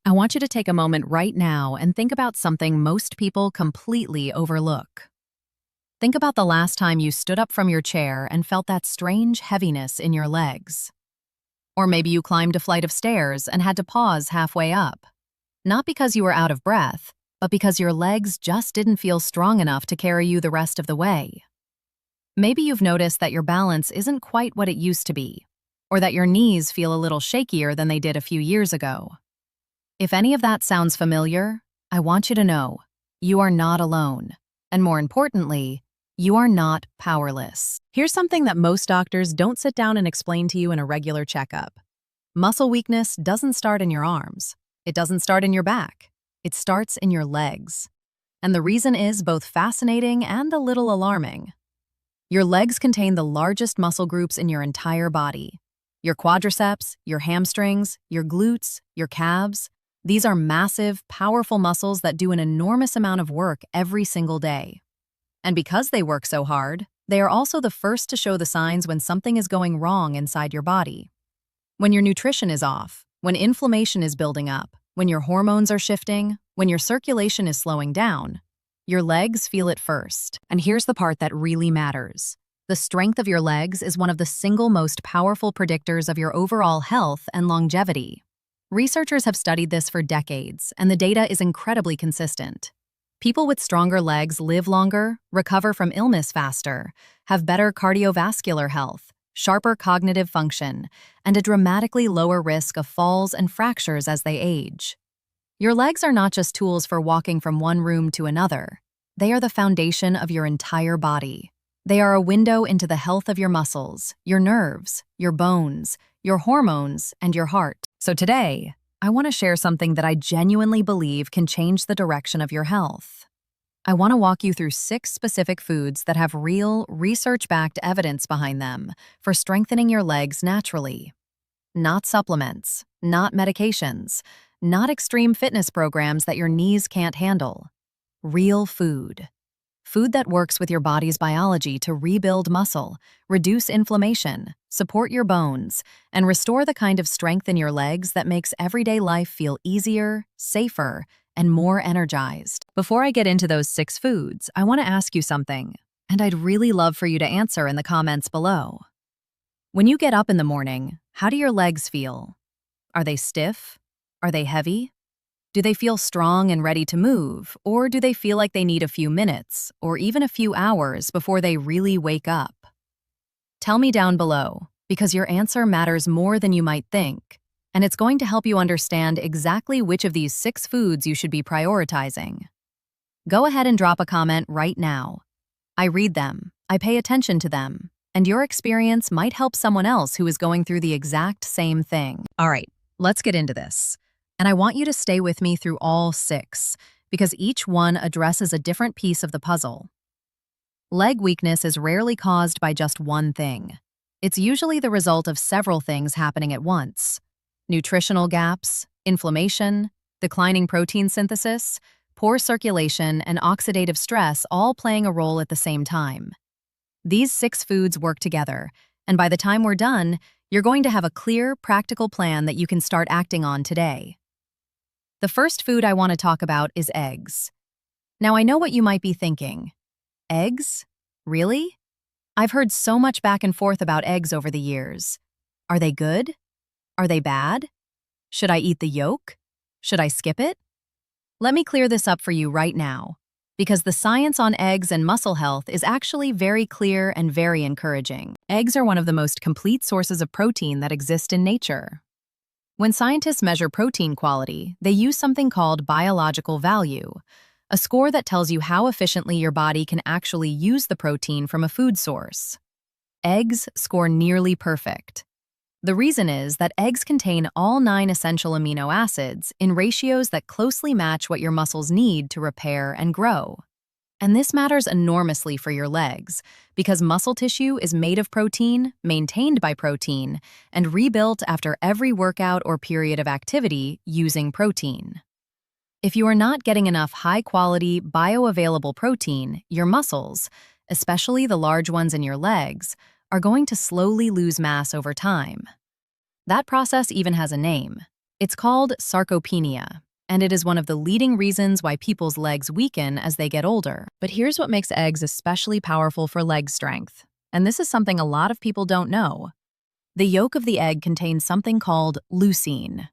I want you to take a moment right now and think about something most people completely overlook. Think about the last time you stood up from your chair and felt that strange heaviness in your legs. Or maybe you climbed a flight of stairs and had to pause halfway up. Not because you were out of breath, but because your legs just didn't feel strong enough to carry you the rest of the way. Maybe you've noticed that your balance isn't quite what it used to be, or that your knees feel a little shakier than they did a few years ago. If any of that sounds familiar, I want you to know you are not alone. And more importantly, you are not powerless. Here's something that most doctors don't sit down and explain to you in a regular checkup. Muscle weakness doesn't start in your arms. It doesn't start in your back. It starts in your legs. And the reason is both fascinating and a little alarming. Your legs contain the largest muscle groups in your entire body. Your quadriceps, your hamstrings, your glutes, your calves. These are massive, powerful muscles that do an enormous amount of work every single day. And because they work so hard, they are also the first to show the signs when something is going wrong inside your body. When your nutrition is off, when inflammation is building up, when your hormones are shifting, when your circulation is slowing down, your legs feel it first. And here's the part that really matters. The strength of your legs is one of the single most powerful predictors of your overall health and longevity. Researchers have studied this for decades, and the data is incredibly consistent. People with stronger legs live longer, recover from illness faster, have better cardiovascular health, sharper cognitive function, and a dramatically lower risk of falls and fractures as they age. Your legs are not just tools for walking from one room to another. They are the foundation of your entire body. They are a window into the health of your muscles, your nerves, your bones, your hormones, and your heart. So today, I want to share something that I genuinely believe can change the direction of your health. I want to walk you through 6 specific foods that have real, research-backed evidence behind them for strengthening your legs naturally. Not supplements, not medications, not extreme fitness programs that your knees can't handle. Real food. Food that works with your body's biology to rebuild muscle, reduce inflammation, support your bones, and restore the kind of strength in your legs that makes everyday life feel easier, safer, and more energized. Before I get into those 6 foods, I want to ask you something, and I'd really love for you to answer in the comments below. When you get up in the morning, how do your legs feel? Are they stiff? Are they heavy? Do they feel strong and ready to move, or do they feel like they need a few minutes, or even a few hours before they really wake up? Tell me down below, because your answer matters more than you might think, and it's going to help you understand exactly which of these 6 foods you should be prioritizing. Go ahead and drop a comment right now. I read them, I pay attention to them, and your experience might help someone else who is going through the exact same thing. All right, let's get into this. And I want you to stay with me through all 6, because each one addresses a different piece of the puzzle. Leg weakness is rarely caused by just one thing. It's usually the result of several things happening at once. Nutritional gaps, inflammation, declining protein synthesis, poor circulation, and oxidative stress all playing a role at the same time. These 6 foods work together, and by the time we're done, you're going to have a clear, practical plan that you can start acting on today. The first food I want to talk about is eggs. Now, I know what you might be thinking. Eggs? Really? I've heard so much back and forth about eggs over the years. Are they good? Are they bad? Should I eat the yolk? Should I skip it? Let me clear this up for you right now, because the science on eggs and muscle health is actually very clear and very encouraging. Eggs are one of the most complete sources of protein that exist in nature. When scientists measure protein quality, they use something called biological value, a score that tells you how efficiently your body can actually use the protein from a food source. Eggs score nearly perfect. The reason is that eggs contain all 9 essential amino acids in ratios that closely match what your muscles need to repair and grow. And this matters enormously for your legs, because muscle tissue is made of protein, maintained by protein, and rebuilt after every workout or period of activity using protein. If you are not getting enough high-quality, bioavailable protein, your muscles, especially the large ones in your legs, are going to slowly lose mass over time. That process even has a name. It's called sarcopenia, and it is one of the leading reasons why people's legs weaken as they get older. But here's what makes eggs especially powerful for leg strength, and this is something a lot of people don't know. The yolk of the egg contains something called leucine.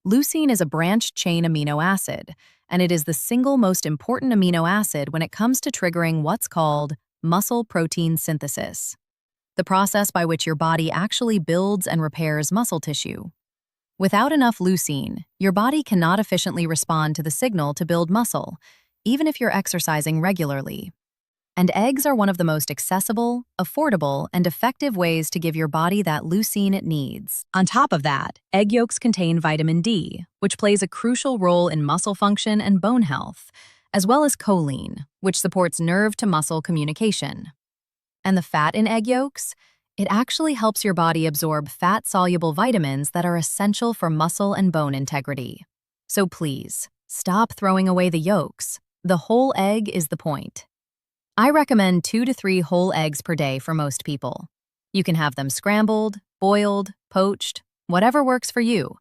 Leucine is a branched-chain amino acid, and it is the single most important amino acid when it comes to triggering what's called muscle protein synthesis, the process by which your body actually builds and repairs muscle tissue. Without enough leucine, your body cannot efficiently respond to the signal to build muscle, even if you're exercising regularly. And eggs are one of the most accessible, affordable, and effective ways to give your body that leucine it needs. On top of that, egg yolks contain vitamin D, which plays a crucial role in muscle function and bone health, as well as choline, which supports nerve-to-muscle communication. And the fat in egg yolks? It actually helps your body absorb fat-soluble vitamins that are essential for muscle and bone integrity. So please, stop throwing away the yolks. The whole egg is the point. I recommend 2 to 3 whole eggs per day for most people. You can have them scrambled, boiled, poached, whatever works for you.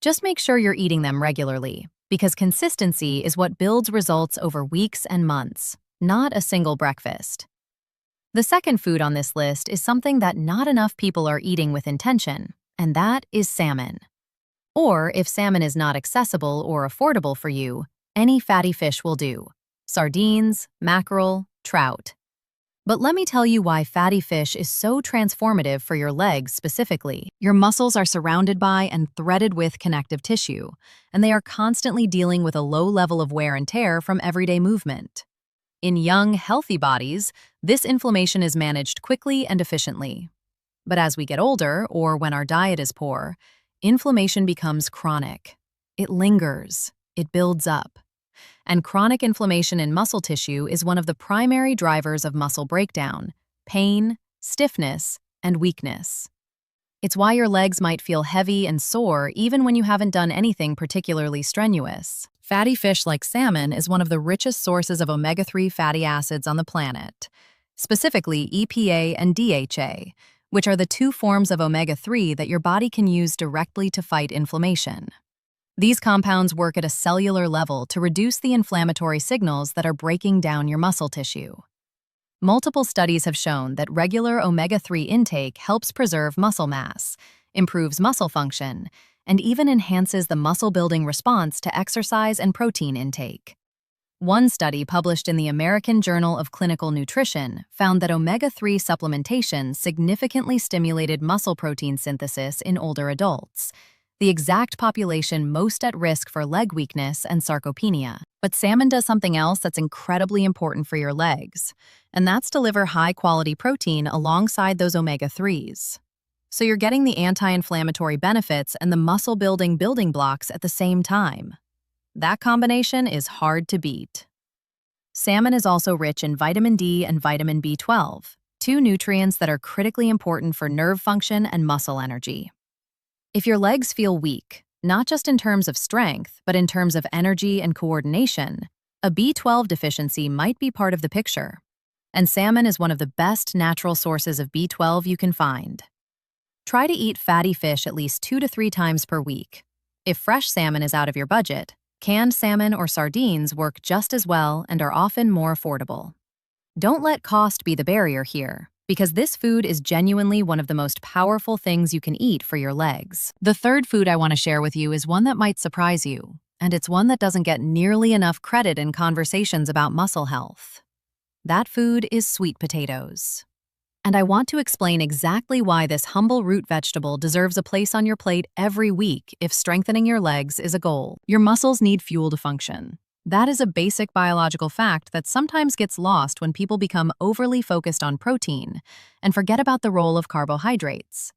Just make sure you're eating them regularly, because consistency is what builds results over weeks and months, not a single breakfast. The second food on this list is something that not enough people are eating with intention, and that is salmon. Or, if salmon is not accessible or affordable for you, any fatty fish will do. Sardines, mackerel, trout. But let me tell you why fatty fish is so transformative for your legs specifically. Your muscles are surrounded by and threaded with connective tissue, and they are constantly dealing with a low level of wear and tear from everyday movement. In young, healthy bodies, this inflammation is managed quickly and efficiently. But as we get older, or when our diet is poor, inflammation becomes chronic. It lingers. It builds up. And chronic inflammation in muscle tissue is one of the primary drivers of muscle breakdown, pain, stiffness, and weakness. It's why your legs might feel heavy and sore even when you haven't done anything particularly strenuous. Fatty fish like salmon is one of the richest sources of omega-3 fatty acids on the planet, specifically EPA and DHA, which are the 2 forms of omega-3 that your body can use directly to fight inflammation. These compounds work at a cellular level to reduce the inflammatory signals that are breaking down your muscle tissue. Multiple studies have shown that regular omega-3 intake helps preserve muscle mass, improves muscle function, and even enhances the muscle-building response to exercise and protein intake. One study published in the American Journal of Clinical Nutrition found that omega-3 supplementation significantly stimulated muscle protein synthesis in older adults, the exact population most at risk for leg weakness and sarcopenia. But salmon does something else that's incredibly important for your legs, and that's deliver high-quality protein alongside those omega-3s. So you're getting the anti-inflammatory benefits and the muscle-building building blocks at the same time. That combination is hard to beat. Salmon is also rich in vitamin D and vitamin B12, 2 nutrients that are critically important for nerve function and muscle energy. If your legs feel weak, not just in terms of strength, but in terms of energy and coordination, a B12 deficiency might be part of the picture. And salmon is one of the best natural sources of B12 you can find. Try to eat fatty fish at least 2 to 3 times per week. If fresh salmon is out of your budget, canned salmon or sardines work just as well and are often more affordable. Don't let cost be the barrier here, because this food is genuinely one of the most powerful things you can eat for your legs. The third food I want to share with you is one that might surprise you, and it's one that doesn't get nearly enough credit in conversations about muscle health. That food is sweet potatoes. And I want to explain exactly why this humble root vegetable deserves a place on your plate every week if strengthening your legs is a goal. Your muscles need fuel to function. That is a basic biological fact that sometimes gets lost when people become overly focused on protein and forget about the role of carbohydrates.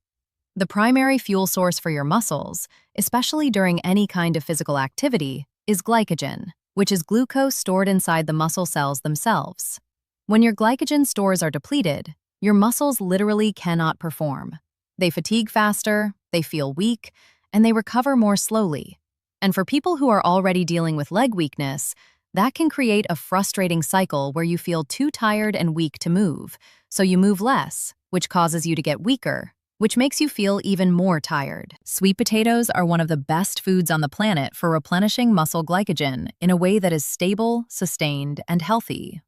The primary fuel source for your muscles, especially during any kind of physical activity, is glycogen, which is glucose stored inside the muscle cells themselves. When your glycogen stores are depleted, your muscles literally cannot perform. They fatigue faster, they feel weak, and they recover more slowly. And for people who are already dealing with leg weakness, that can create a frustrating cycle where you feel too tired and weak to move, so you move less, which causes you to get weaker, which makes you feel even more tired. Sweet potatoes are one of the best foods on the planet for replenishing muscle glycogen in a way that is stable, sustained, and healthy.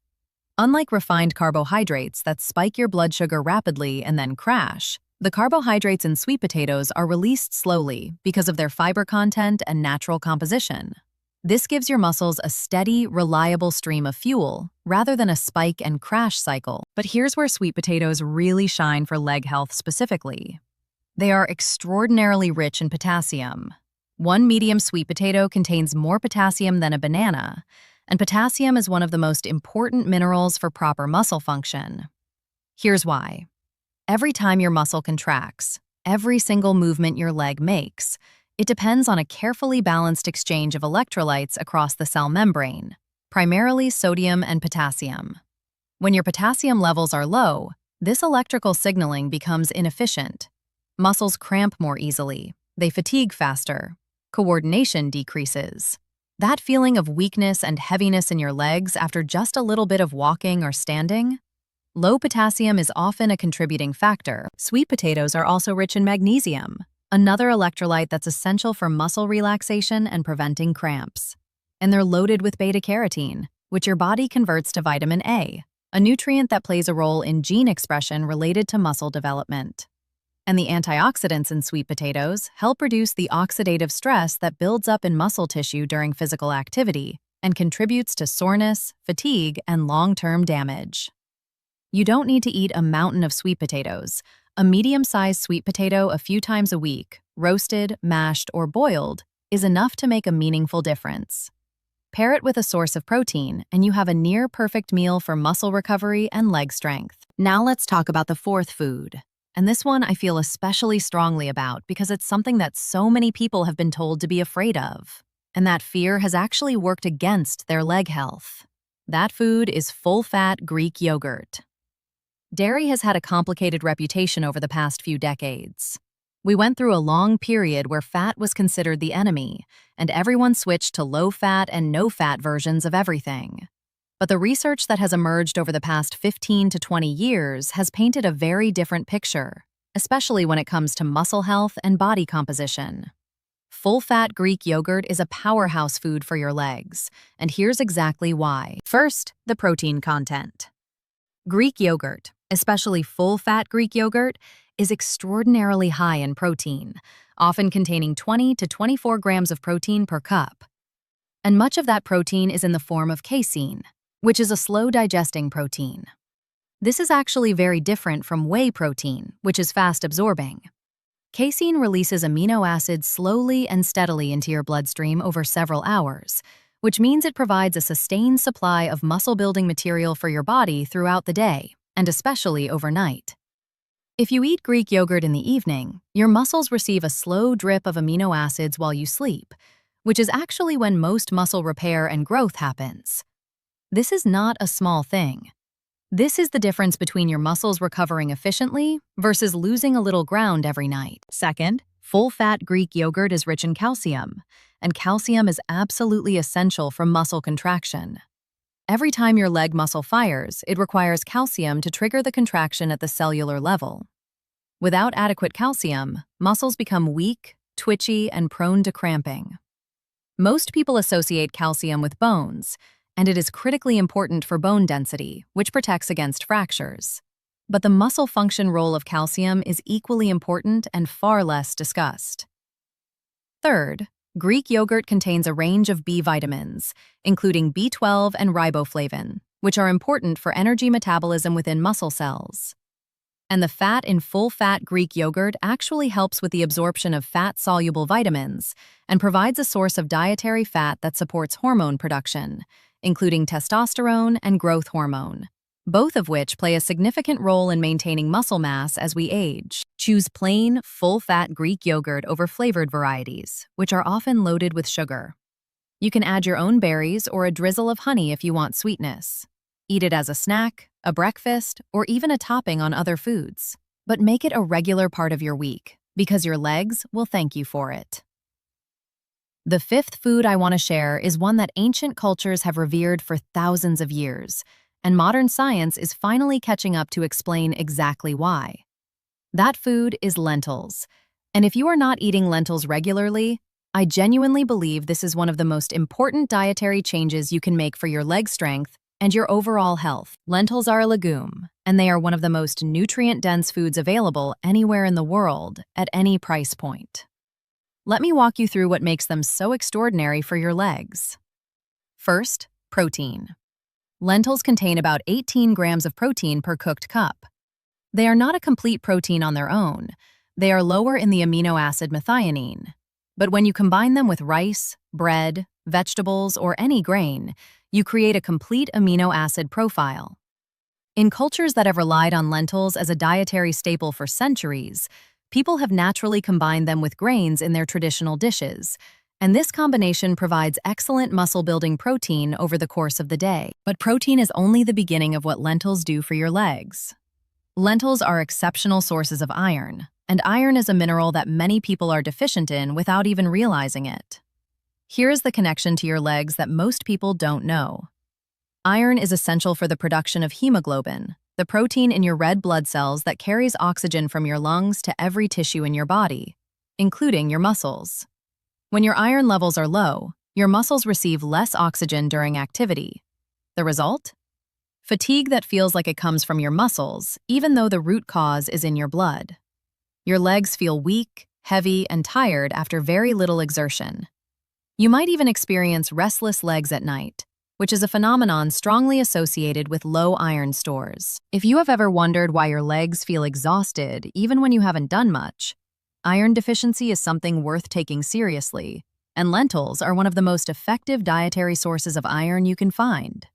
Unlike refined carbohydrates that spike your blood sugar rapidly and then crash, the carbohydrates in sweet potatoes are released slowly because of their fiber content and natural composition. This gives your muscles a steady, reliable stream of fuel, rather than a spike and crash cycle. But here's where sweet potatoes really shine for leg health specifically. They are extraordinarily rich in potassium. One medium sweet potato contains more potassium than a banana, and potassium is one of the most important minerals for proper muscle function. Here's why. Every time your muscle contracts, every single movement your leg makes, it depends on a carefully balanced exchange of electrolytes across the cell membrane, primarily sodium and potassium. When your potassium levels are low, this electrical signaling becomes inefficient. Muscles cramp more easily, they fatigue faster, coordination decreases. That feeling of weakness and heaviness in your legs after just a little bit of walking or standing? Low potassium is often a contributing factor. Sweet potatoes are also rich in magnesium, another electrolyte that's essential for muscle relaxation and preventing cramps. And they're loaded with beta-carotene, which your body converts to vitamin A, a nutrient that plays a role in gene expression related to muscle development. And the antioxidants in sweet potatoes help reduce the oxidative stress that builds up in muscle tissue during physical activity and contributes to soreness, fatigue, and long-term damage. You don't need to eat a mountain of sweet potatoes. A medium-sized sweet potato a few times a week, roasted, mashed, or boiled, is enough to make a meaningful difference. Pair it with a source of protein, and you have a near-perfect meal for muscle recovery and leg strength. Now let's talk about the fourth food. And this one I feel especially strongly about because it's something that so many people have been told to be afraid of. And that fear has actually worked against their leg health. That food is full-fat Greek yogurt. Dairy has had a complicated reputation over the past few decades. We went through a long period where fat was considered the enemy, and everyone switched to low-fat and no-fat versions of everything. But the research that has emerged over the past 15 to 20 years has painted a very different picture, especially when it comes to muscle health and body composition. Full-fat Greek yogurt is a powerhouse food for your legs, and here's exactly why. First, the protein content. Greek yogurt, especially full-fat Greek yogurt, is extraordinarily high in protein, often containing 20 to 24 grams of protein per cup. And much of that protein is in the form of casein, which is a slow-digesting protein. This is actually very different from whey protein, which is fast-absorbing. Casein releases amino acids slowly and steadily into your bloodstream over several hours, which means it provides a sustained supply of muscle-building material for your body throughout the day, and especially overnight. If you eat Greek yogurt in the evening, your muscles receive a slow drip of amino acids while you sleep, which is actually when most muscle repair and growth happens. This is not a small thing. This is the difference between your muscles recovering efficiently versus losing a little ground every night. Second, full-fat Greek yogurt is rich in calcium, and calcium is absolutely essential for muscle contraction. Every time your leg muscle fires, it requires calcium to trigger the contraction at the cellular level. Without adequate calcium, muscles become weak, twitchy, and prone to cramping. Most people associate calcium with bones, and it is critically important for bone density, which protects against fractures. But the muscle function role of calcium is equally important and far less discussed. Third, Greek yogurt contains a range of B vitamins, including B12 and riboflavin, which are important for energy metabolism within muscle cells. And the fat in full-fat Greek yogurt actually helps with the absorption of fat-soluble vitamins and provides a source of dietary fat that supports hormone production, including testosterone and growth hormone, both of which play a significant role in maintaining muscle mass as we age. Choose plain, full-fat Greek yogurt over flavored varieties, which are often loaded with sugar. You can add your own berries or a drizzle of honey if you want sweetness. Eat it as a snack, a breakfast, or even a topping on other foods. But make it a regular part of your week, because your legs will thank you for it. The fifth food I want to share is one that ancient cultures have revered for thousands of years, and modern science is finally catching up to explain exactly why. That food is lentils. And if you are not eating lentils regularly, I genuinely believe this is one of the most important dietary changes you can make for your leg strength and your overall health. Lentils are a legume, and they are one of the most nutrient-dense foods available anywhere in the world at any price point. Let me walk you through what makes them so extraordinary for your legs. First, protein. Lentils contain about 18 grams of protein per cooked cup. They are not a complete protein on their own. They are lower in the amino acid methionine. But when you combine them with rice, bread, vegetables, or any grain, you create a complete amino acid profile. In cultures that have relied on lentils as a dietary staple for centuries, people have naturally combined them with grains in their traditional dishes, and this combination provides excellent muscle-building protein over the course of the day. But protein is only the beginning of what lentils do for your legs. Lentils are exceptional sources of iron, and iron is a mineral that many people are deficient in without even realizing it. Here is the connection to your legs that most people don't know. Iron is essential for the production of hemoglobin, the protein in your red blood cells that carries oxygen from your lungs to every tissue in your body, including your muscles. When your iron levels are low, your muscles receive less oxygen during activity. The result? Fatigue that feels like it comes from your muscles, even though the root cause is in your blood. Your legs feel weak, heavy, and tired after very little exertion. You might even experience restless legs at night, which is a phenomenon strongly associated with low iron stores. If you have ever wondered why your legs feel exhausted even when you haven't done much, iron deficiency is something worth taking seriously, and lentils are one of the most effective dietary sources of iron you can find.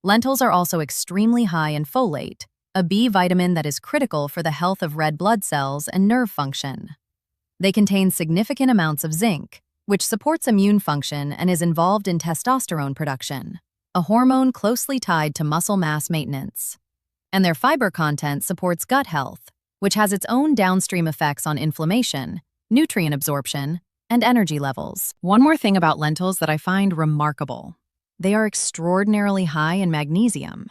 Lentils are also extremely high in folate, a B vitamin that is critical for the health of red blood cells and nerve function. They contain significant amounts of zinc, which supports immune function and is involved in testosterone production, a hormone closely tied to muscle mass maintenance. And their fiber content supports gut health, which has its own downstream effects on inflammation, nutrient absorption, and energy levels. One more thing about lentils that I find remarkable. They are extraordinarily high in magnesium.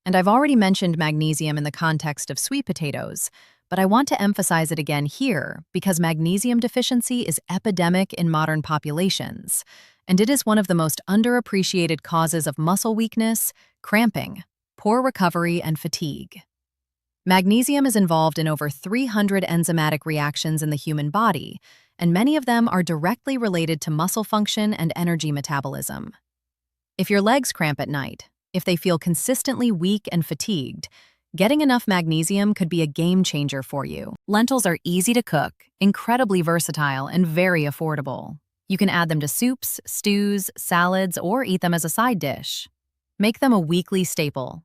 And I've already mentioned magnesium in the context of sweet potatoes, but I want to emphasize it again here because magnesium deficiency is epidemic in modern populations, and it is one of the most underappreciated causes of muscle weakness, cramping, poor recovery, and fatigue. Magnesium is involved in over 300 enzymatic reactions in the human body, and many of them are directly related to muscle function and energy metabolism. If your legs cramp at night, if they feel consistently weak and fatigued, getting enough magnesium could be a game changer for you. Lentils are easy to cook, incredibly versatile, and very affordable. You can add them to soups, stews, salads, or eat them as a side dish. Make them a weekly staple.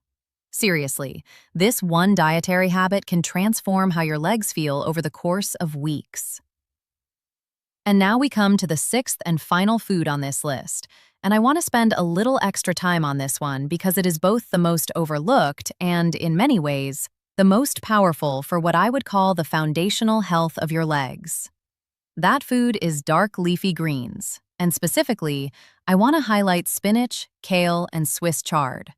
Seriously, this one dietary habit can transform how your legs feel over the course of weeks. And now we come to the sixth and final food on this list, and I want to spend a little extra time on this one because it is both the most overlooked and, in many ways, the most powerful for what I would call the foundational health of your legs. That food is dark leafy greens, and specifically, I want to highlight spinach, kale, and Swiss chard.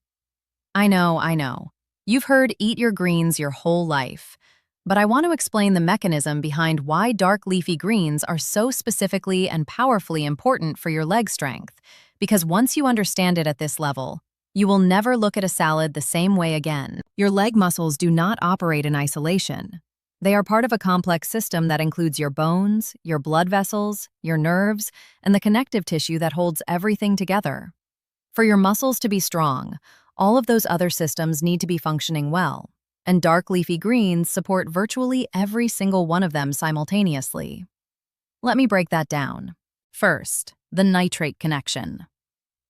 I know. You've heard eat your greens your whole life, but I want to explain the mechanism behind why dark leafy greens are so specifically and powerfully important for your leg strength, because once you understand it at this level, you will never look at a salad the same way again. Your leg muscles do not operate in isolation. They are part of a complex system that includes your bones, your blood vessels, your nerves, and the connective tissue that holds everything together. For your muscles to be strong, all of those other systems need to be functioning well, and dark leafy greens support virtually every single one of them simultaneously. Let me break that down. First, the nitrate connection.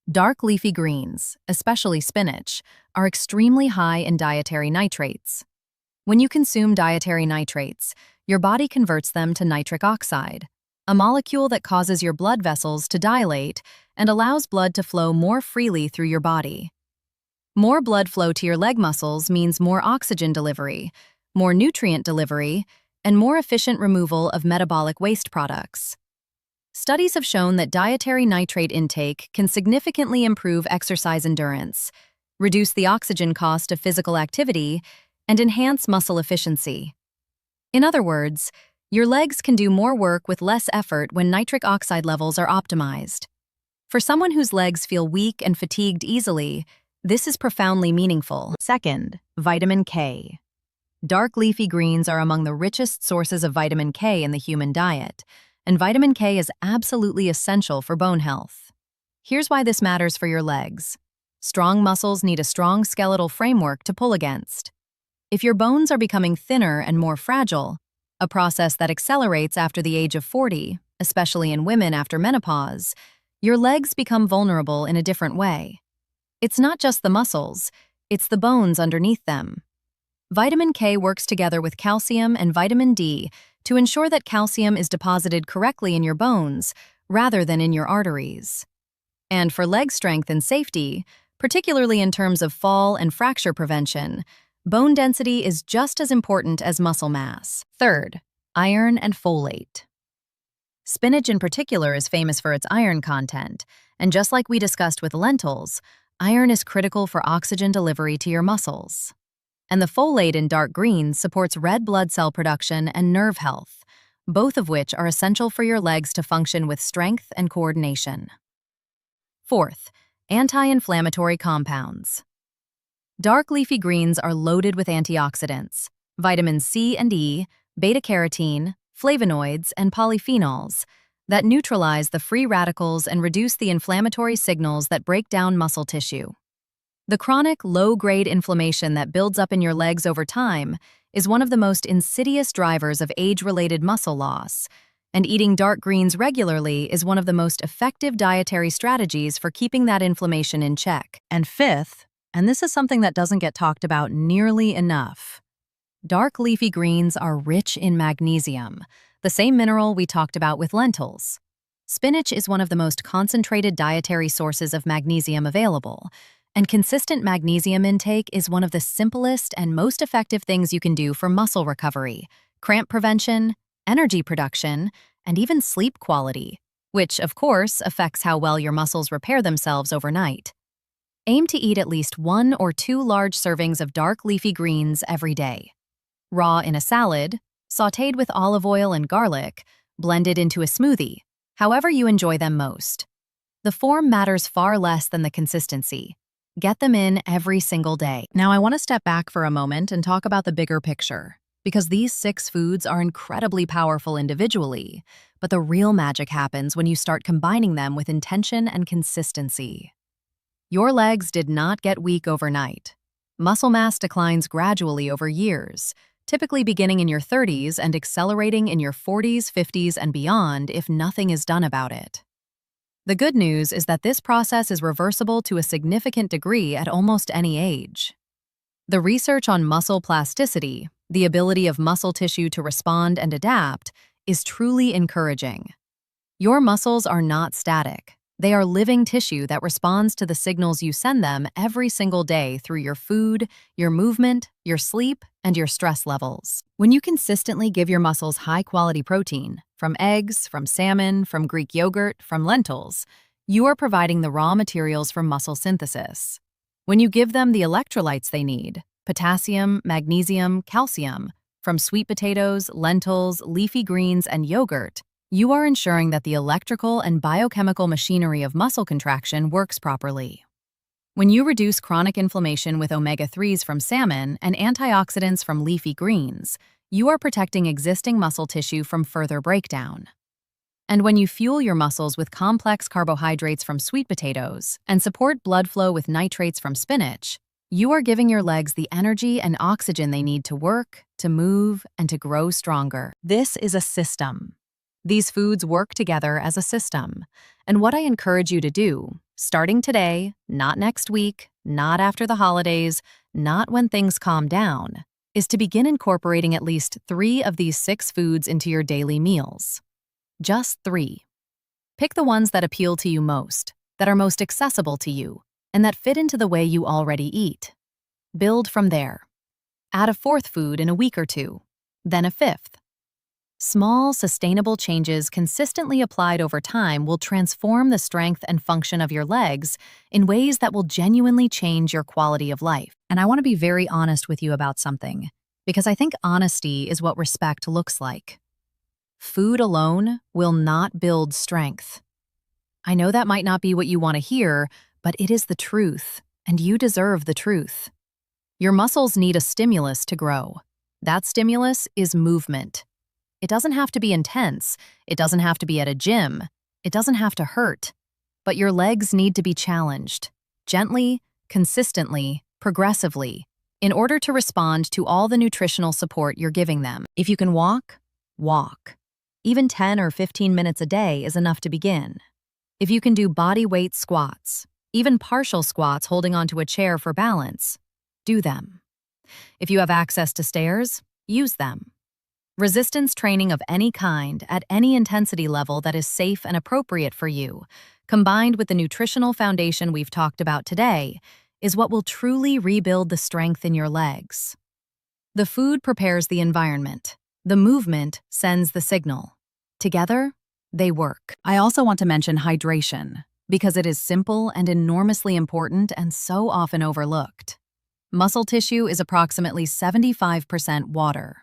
Dark leafy greens, especially spinach, are extremely high in dietary nitrates. When you consume dietary nitrates, your body converts them to nitric oxide, a molecule that causes your blood vessels to dilate and allows blood to flow more freely through your body. More blood flow to your leg muscles means more oxygen delivery, more nutrient delivery, and more efficient removal of metabolic waste products. Studies have shown that dietary nitrate intake can significantly improve exercise endurance, reduce the oxygen cost of physical activity, and enhance muscle efficiency. In other words, your legs can do more work with less effort when nitric oxide levels are optimized. For someone whose legs feel weak and fatigued easily, this is profoundly meaningful. Second, vitamin K. Dark leafy greens are among the richest sources of vitamin K in the human diet, and vitamin K is absolutely essential for bone health. Here's why this matters for your legs. Strong muscles need a strong skeletal framework to pull against. If your bones are becoming thinner and more fragile, a process that accelerates after the age of 40, especially in women after menopause, your legs become vulnerable in a different way. It's not just the muscles, it's the bones underneath them. Vitamin K works together with calcium and vitamin D to ensure that calcium is deposited correctly in your bones rather than in your arteries. And for leg strength and safety, particularly in terms of fall and fracture prevention, bone density is just as important as muscle mass. Third, iron and folate. Spinach in particular is famous for its iron content, and just like we discussed with lentils, iron is critical for oxygen delivery to your muscles. And the folate in dark greens supports red blood cell production and nerve health, both of which are essential for your legs to function with strength and coordination. Fourth, anti-inflammatory compounds. Dark leafy greens are loaded with antioxidants, vitamins C and E, beta-carotene, flavonoids, and polyphenols that neutralize the free radicals and reduce the inflammatory signals that break down muscle tissue. The chronic, low-grade inflammation that builds up in your legs over time is one of the most insidious drivers of age-related muscle loss, and eating dark greens regularly is one of the most effective dietary strategies for keeping that inflammation in check. And fifth, and this is something that doesn't get talked about nearly enough, dark leafy greens are rich in magnesium, the same mineral we talked about with lentils. Spinach is one of the most concentrated dietary sources of magnesium available, and consistent magnesium intake is one of the simplest and most effective things you can do for muscle recovery, cramp prevention, energy production, and even sleep quality, which, of course, affects how well your muscles repair themselves overnight. Aim to eat at least 1 or 2 large servings of dark leafy greens every day. Raw in a salad, sautéed with olive oil and garlic, blended into a smoothie, however you enjoy them most. The form matters far less than the consistency. Get them in every single day. Now I want to step back for a moment and talk about the bigger picture, because these 6 foods are incredibly powerful individually, but the real magic happens when you start combining them with intention and consistency. Your legs did not get weak overnight. Muscle mass declines gradually over years, typically beginning in your 30s and accelerating in your 40s, 50s, and beyond if nothing is done about it. The good news is that this process is reversible to a significant degree at almost any age. The research on muscle plasticity, the ability of muscle tissue to respond and adapt, is truly encouraging. Your muscles are not static. They are living tissue that responds to the signals you send them every single day through your food, your movement, your sleep, and your stress levels. When you consistently give your muscles high-quality protein, from eggs, from salmon, from Greek yogurt, from lentils, you are providing the raw materials for muscle synthesis. When you give them the electrolytes they need, potassium, magnesium, calcium, from sweet potatoes, lentils, leafy greens, and yogurt, you are ensuring that the electrical and biochemical machinery of muscle contraction works properly. When you reduce chronic inflammation with omega-3s from salmon and antioxidants from leafy greens, you are protecting existing muscle tissue from further breakdown. And when you fuel your muscles with complex carbohydrates from sweet potatoes and support blood flow with nitrates from spinach, you are giving your legs the energy and oxygen they need to work, to move, and to grow stronger. This is a system. These foods work together as a system, and what I encourage you to do, starting today, not next week, not after the holidays, not when things calm down, is to begin incorporating at least 3 of these 6 foods into your daily meals. Just 3. Pick the ones that appeal to you most, that are most accessible to you, and that fit into the way you already eat. Build from there. Add a 4th food in a week or 2, then a 5th. Small, sustainable changes consistently applied over time will transform the strength and function of your legs in ways that will genuinely change your quality of life. And I want to be very honest with you about something. because I think honesty is what respect looks like. Food alone will not build strength. I know that might not be what you want to hear, but it is the truth, and you deserve the truth. Your muscles need a stimulus to grow. That stimulus is movement. It doesn't have to be intense. It doesn't have to be at a gym. It doesn't have to hurt. But your legs need to be challenged, gently, consistently, progressively, in order to respond to all the nutritional support you're giving them. If you can walk, walk. Even 10 or 15 minutes a day is enough to begin. If you can do body weight squats, even partial squats holding onto a chair for balance, do them. If you have access to stairs, use them. Resistance training of any kind at any intensity level that is safe and appropriate for you, combined with the nutritional foundation we've talked about today, is what will truly rebuild the strength in your legs. The food prepares the environment. The movement sends the signal. Together, they work. I also want to mention hydration, because it is simple and enormously important and so often overlooked. Muscle tissue is approximately 75% water.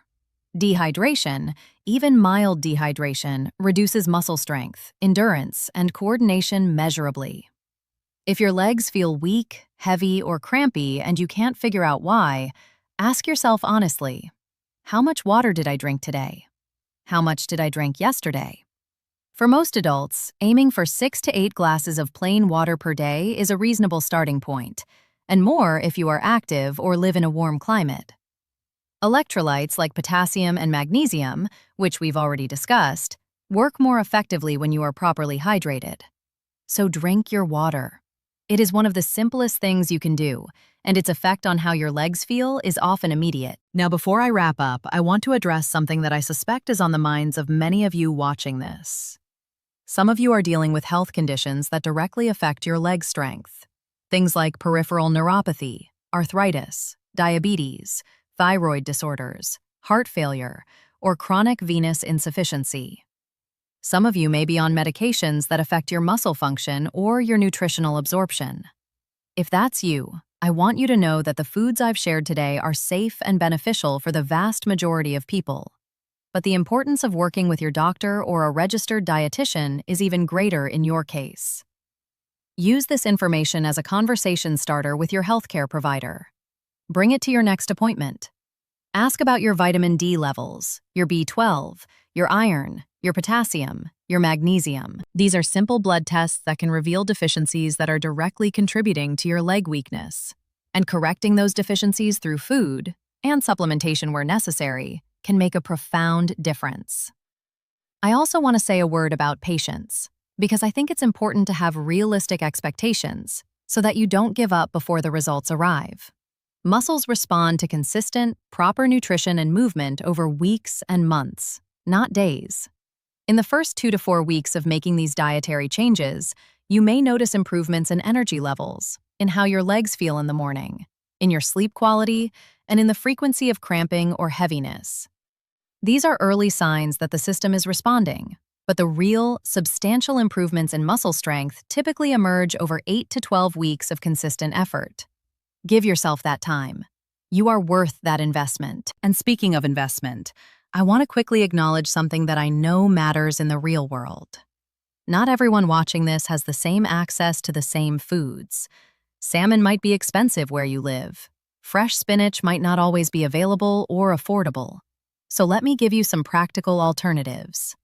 Dehydration, even mild dehydration, reduces muscle strength, endurance, and coordination measurably. If your legs feel weak, heavy, or crampy and you can't figure out why, ask yourself honestly, how much water did I drink today? How much did I drink yesterday? For most adults, aiming for 6 to 8 glasses of plain water per day is a reasonable starting point, and more if you are active or live in a warm climate. Electrolytes like potassium and magnesium, which we've already discussed, work more effectively when you are properly hydrated. So drink your water. It is one of the simplest things you can do, and its effect on how your legs feel is often immediate. Now, before I wrap up, I want to address something that I suspect is on the minds of many of you watching this. Some of you are dealing with health conditions that directly affect your leg strength. Things like peripheral neuropathy, arthritis, diabetes, thyroid disorders, heart failure, or chronic venous insufficiency. Some of you may be on medications that affect your muscle function or your nutritional absorption. If that's you, I want you to know that the foods I've shared today are safe and beneficial for the vast majority of people. But the importance of working with your doctor or a registered dietitian is even greater in your case. Use this information as a conversation starter with your healthcare provider. Bring it to your next appointment. Ask about your vitamin D levels, your B12, your iron, your potassium, your magnesium. These are simple blood tests that can reveal deficiencies that are directly contributing to your leg weakness. And correcting those deficiencies through food, and supplementation where necessary, can make a profound difference. I also want to say a word about patience, because I think it's important to have realistic expectations so that you don't give up before the results arrive. Muscles respond to consistent, proper nutrition and movement over weeks and months, not days. In the first 2 to 4 weeks of making these dietary changes, you may notice improvements in energy levels, in how your legs feel in the morning, in your sleep quality, and in the frequency of cramping or heaviness. These are early signs that the system is responding, but the real, substantial improvements in muscle strength typically emerge over 8 to 12 weeks of consistent effort. Give yourself that time. You are worth that investment. And speaking of investment, I want to quickly acknowledge something that I know matters in the real world. Not everyone watching this has the same access to the same foods. Salmon might be expensive where you live. Fresh spinach might not always be available or affordable. So let me give you some practical alternatives.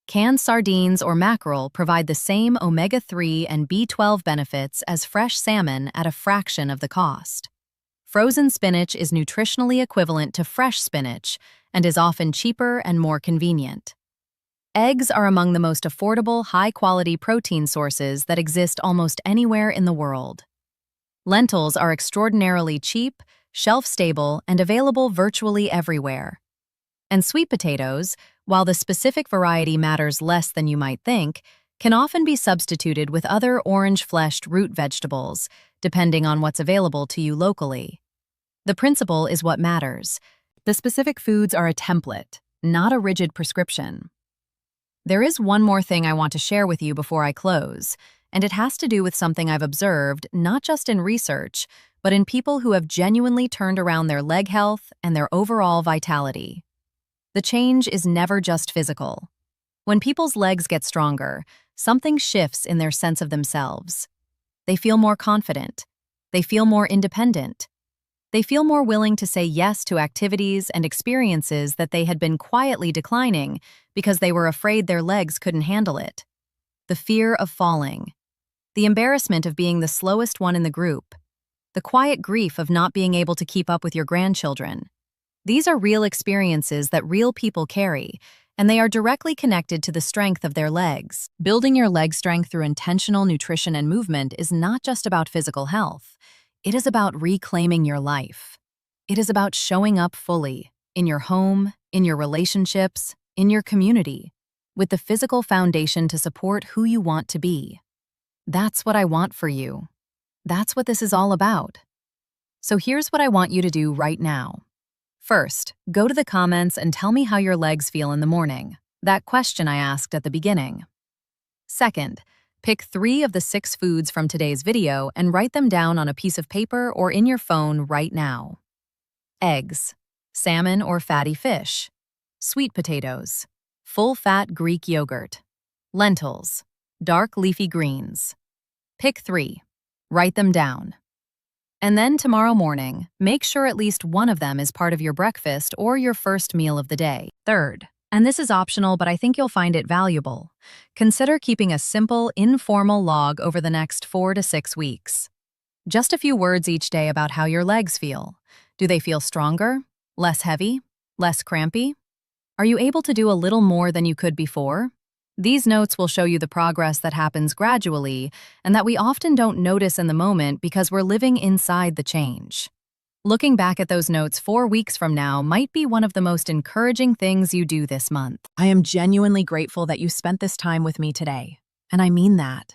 Canned sardines or mackerel provide the same omega-3 and B12 benefits as fresh salmon at a fraction of the cost. Frozen spinach is nutritionally equivalent to fresh spinach and is often cheaper and more convenient. Eggs are among the most affordable, high-quality protein sources that exist almost anywhere in the world. Lentils are extraordinarily cheap, shelf-stable, and available virtually everywhere. And sweet potatoes, while the specific variety matters less than you might think, can often be substituted with other orange-fleshed root vegetables, depending on what's available to you locally. The principle is what matters. The specific foods are a template, not a rigid prescription. There is one more thing I want to share with you before I close, and it has to do with something I've observed not just in research, but in people who have genuinely turned around their leg health and their overall vitality. The change is never just physical. When people's legs get stronger, something shifts in their sense of themselves. They feel more confident. They feel more independent. They feel more willing to say yes to activities and experiences that they had been quietly declining because they were afraid their legs couldn't handle it. The fear of falling. The embarrassment of being the slowest one in the group. The quiet grief of not being able to keep up with your grandchildren. These are real experiences that real people carry, and they are directly connected to the strength of their legs. Building your leg strength through intentional nutrition and movement is not just about physical health. It is about reclaiming your life. It is about showing up fully, in your home, in your relationships, in your community, with the physical foundation to support who you want to be. That's what I want for you. That's what this is all about. So here's what I want you to do right now. First, go to the comments and tell me how your legs feel in the morning, that question I asked at the beginning. Second, pick 3 of the 6 foods from today's video and write them down on a piece of paper or in your phone right now. Eggs, salmon or fatty fish, sweet potatoes, full-fat Greek yogurt, lentils, dark leafy greens. Pick 3. Write them down. And then tomorrow morning, make sure at least one of them is part of your breakfast or your first meal of the day. Third, and this is optional, but I think you'll find it valuable, consider keeping a simple, informal log over the next 4 to 6 weeks. Just a few words each day about how your legs feel. Do they feel stronger? Less heavy? Less crampy? Are you able to do a little more than you could before? These notes will show you the progress that happens gradually and that we often don't notice in the moment because we're living inside the change. Looking back at those notes 4 weeks from now might be one of the most encouraging things you do this month. I am genuinely grateful that you spent this time with me today, and I mean that.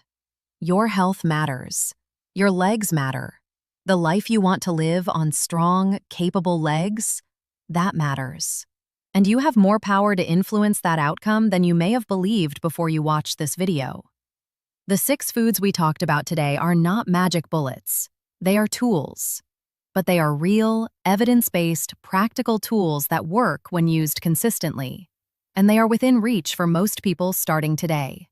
Your health matters. Your legs matter. The life you want to live on strong, capable legs, that matters. And you have more power to influence that outcome than you may have believed before you watched this video. The 6 foods we talked about today are not magic bullets. They are tools. But they are real, evidence-based, practical tools that work when used consistently. And they are within reach for most people starting today.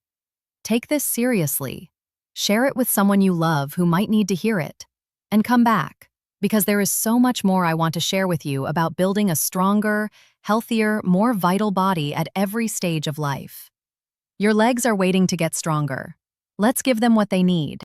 Take this seriously. Share it with someone you love who might need to hear it. And come back, because there is so much more I want to share with you about building a stronger, healthier, more vital body at every stage of life. Your legs are waiting to get stronger. Let's give them what they need.